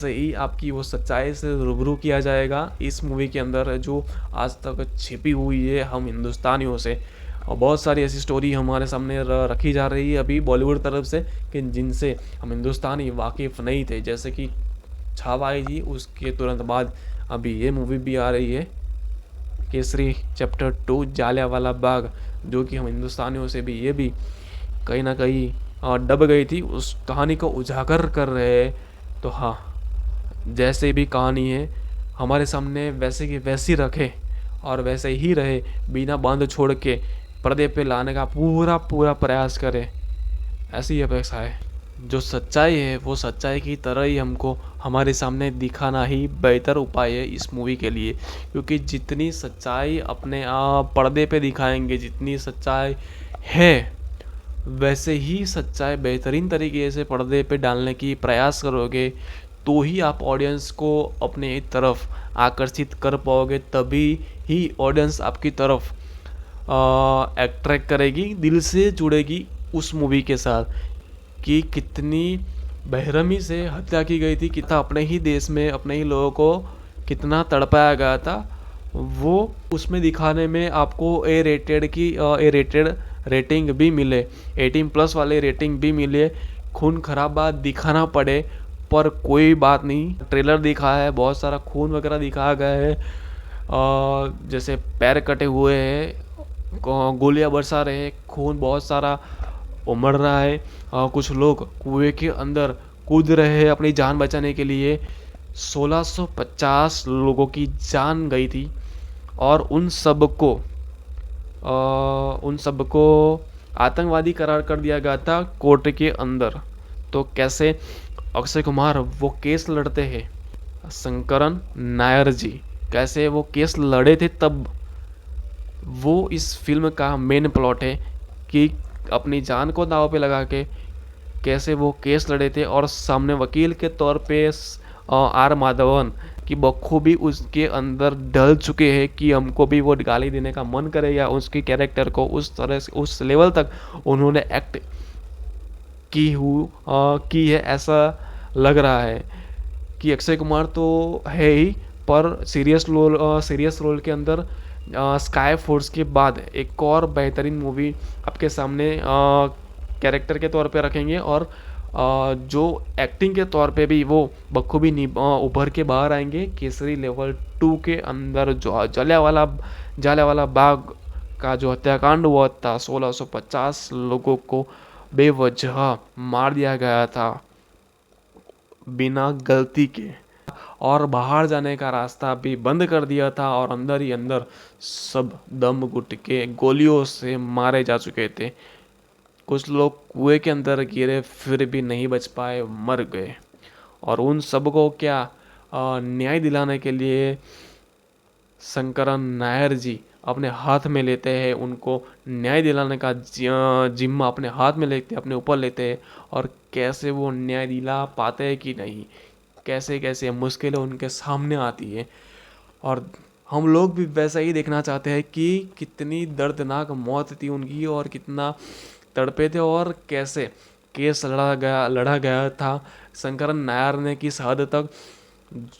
से ही आपकी वो सच्चाई से रूबरू किया जाएगा इस मूवी के अंदर, जो आज तक छिपी हुई है हम हिंदुस्तानियों से। और बहुत सारी ऐसी स्टोरी हमारे सामने रखी जा रही है अभी बॉलीवुड तरफ से, कि जिनसे हम हिंदुस्तानी वाकिफ़ नहीं थे। जैसे कि छावा आई थी, उसके तुरंत बाद अभी ये मूवी भी आ रही है, केसरी चैप्टर 2 जालियांवाला बाग, जो कि हम हिंदुस्तानियों से भी ये भी कहीं ना कहीं दब गई थी, उस कहानी को उजागर कर रहे हैं। तो हाँ, जैसे भी कहानी है हमारे सामने वैसे की वैसी रखे और वैसे ही रहे, बिना बांध छोड़ के पर्दे पे लाने का पूरा पूरा प्रयास करें, ऐसी अपेक्षा है। जो सच्चाई है वो सच्चाई की तरह ही हमको हमारे सामने दिखाना ही बेहतर उपाय है इस मूवी के लिए, क्योंकि जितनी सच्चाई अपने आप पर्दे पे दिखाएंगे, जितनी सच्चाई है वैसे ही सच्चाई बेहतरीन तरीके से पर्दे पे डालने की प्रयास करोगे, तो ही आप ऑडियंस को अपने तरफ आकर्षित कर पाओगे, तभी ही ऑडियंस आपकी तरफ अट्रैक्ट करेगी, दिल से जुड़ेगी उस मूवी के साथ। कि कितनी बेरहमी से हत्या की गई थी, कितना अपने ही देश में अपने ही लोगों को कितना तड़पाया गया था, वो उसमें दिखाने में आपको ए रेटेड रेटिंग भी मिले, 18+ वाले रेटिंग भी मिले, खून खराबा दिखाना पड़े पर कोई बात नहीं। ट्रेलर दिखा है, बहुत सारा खून वगैरह दिखाया गया है, जैसे पैर कटे हुए हैं, गोलियां बरसा रहे हैं, खून बहुत सारा उमड़ रहा है, कुछ लोग कुएं के अंदर कूद रहे हैं अपनी जान बचाने के लिए। 1650 लोगों की जान गई थी, और उन सबको आतंकवादी करार कर दिया गया था कोर्ट के अंदर। तो कैसे अक्षय कुमार वो केस लड़ते हैं, शंकरन नायर जी कैसे वो केस लड़े थे, तब वो इस फिल्म का मेन प्लॉट है कि अपनी जान को दांव पे लगा के कैसे वो केस लड़े थे, और सामने वकील के तौर पे आर माधवन की बखूबी उसके अंदर ढल चुके हैं कि हमको भी वो गाली देने का मन करे, या उसके कैरेक्टर को उस तरह से उस लेवल तक उन्होंने एक्ट की है, ऐसा लग रहा है। कि अक्षय कुमार तो है ही, पर सीरियस रोल के अंदर स्काई फोर्स के बाद एक और बेहतरीन मूवी आपके सामने कैरेक्टर के तौर पे रखेंगे, और जो एक्टिंग के तौर पे भी वो बखूबी उभर के बाहर आएंगे। केसरी लेवल 2 के अंदर जो जलियांवाला बाग का जो हत्याकांड हुआ था, 1650 लोगों को बेवजह मार दिया गया था बिना गलती के, और बाहर जाने का रास्ता भी बंद कर दिया था, और अंदर ही अंदर सब दम घुट के गोलियों से मारे जा चुके थे। कुछ लोग कुएं के अंदर गिरे फिर भी नहीं बच पाए, मर गए। और उन सबको क्या न्याय दिलाने के लिए शंकरन नायर जी अपने हाथ में लेते हैं, उनको न्याय दिलाने का जिम्मा अपने हाथ में लेते, अपने ऊपर लेते हैं, और कैसे वो न्याय दिला पाते हैं कि नहीं, कैसे कैसे मुश्किलें उनके सामने आती है। और हम लोग भी वैसा ही देखना चाहते हैं कि कितनी दर्दनाक मौत थी उनकी, और कितना तड़पे थे, और कैसे केस लड़ा गया था शंकरन नायर ने, किस हद तक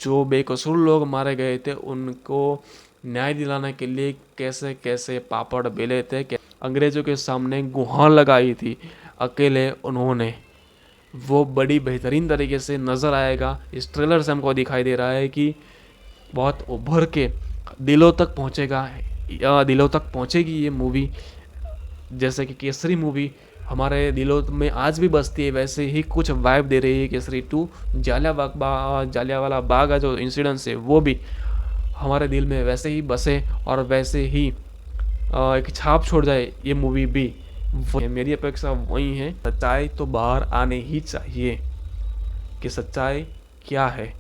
जो बेकसूर लोग मारे गए थे उनको न्याय दिलाने के लिए कैसे कैसे पापड़ बेले थे, अंग्रेजों के सामने गुहार लगाई थी अकेले उन्होंने। वो बड़ी बेहतरीन तरीके से नज़र आएगा, इस ट्रेलर से हमको दिखाई दे रहा है कि बहुत उभर के दिलों तक पहुंचेगा, या दिलों तक पहुंचेगी ये मूवी। जैसे कि केसरी मूवी हमारे दिलों में आज भी बसती है, वैसे ही कुछ वाइब दे रही है केसरी 2। जालियांवाला बाग का जो इंसिडेंस है वो भी हमारे दिल में वैसे ही बसे, और वैसे ही एक छाप छोड़ जाए ये मूवी भी। मेरी अपेक्षा वही है, सच्चाई तो बाहर आने ही चाहिए कि सच्चाई क्या है।